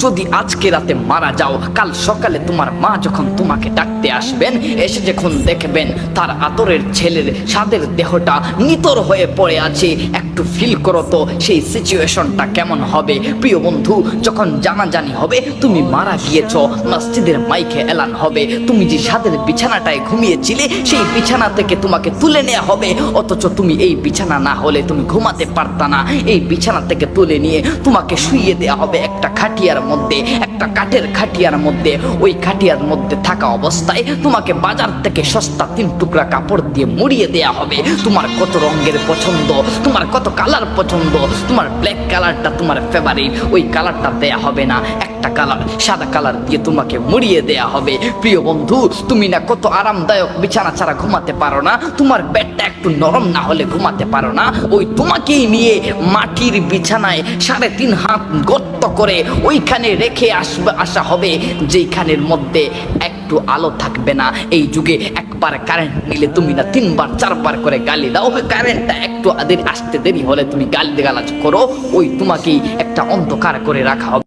যদি আজকে রাতে মারা যাও, কাল সকালে তোমার মা যখন তোমাকে ডাকতে আসবেন, এসে যখন দেখবেন তার আদরের ছেলের সাদের দেহটা নিতর হয়ে পড়ে আছে, একটু ফিল করো তো সেই সিচুয়েশনটা কেমন হবে। প্রিয় বন্ধু, যখন জানাজানি হবে তুমি মারা গিয়েছ, মসজিদের মাইকে এলান হবে, তুমি যে সাদের বিছানাটায় ঘুমিয়েছিলে সেই বিছানা থেকে তোমাকে তুলে নেওয়া হবে, অথচ তুমি এই বিছানা না হলে তুমি ঘুমাতে পারতা না। এই বিছানা থেকে তুলে নিয়ে তোমাকে শুইয়ে দেওয়া হবে একটা খাটিয়ার মধ্যে, একটা কাঠের খাটিয়ার মধ্যে। ওই খাটিয়ার মধ্যে থাকা অবস্থায় তোমাকে বাজার থেকে সস্তা 3 টুকরা কাপড় দিয়ে মুড়িয়ে দেওয়া হবে। তোমার কত রঙের পছন্দ, তোমার কত কালার পছন্দ, তোমার ব্ল্যাক কালারটা তোমার ফেভারিট, ওই কালারটা দেয়া হবে না, একটা কালার সাদা কালার দিয়ে তোমাকে মুড়িয়ে দেয়া হবে। প্রিয় বন্ধু, তুমি না কত আরামদায়ক বিছানা ছাড়া ঘুমাতে পারো না, তোমার বেডটা একটু নরম না হলে ঘুমাতে পারো না, ওই তোমাকেই নিয়ে মাটির বিছানায় 3.5 হাত গর্ত করে ওইখানে রেখে আসা হবে, যেইখানের মধ্যে একটু আলো থাকবে না। এই যুগে একবার কারেন্ট নিলে তুমি না 3 বার 4 বার করে গালি দাও, কারেন্টটা একটু আসতে দেরি হলে তুমি গালি গালাজ করো, ওই তোমাকেই একটা অন্ধকার করে রাখা হবে।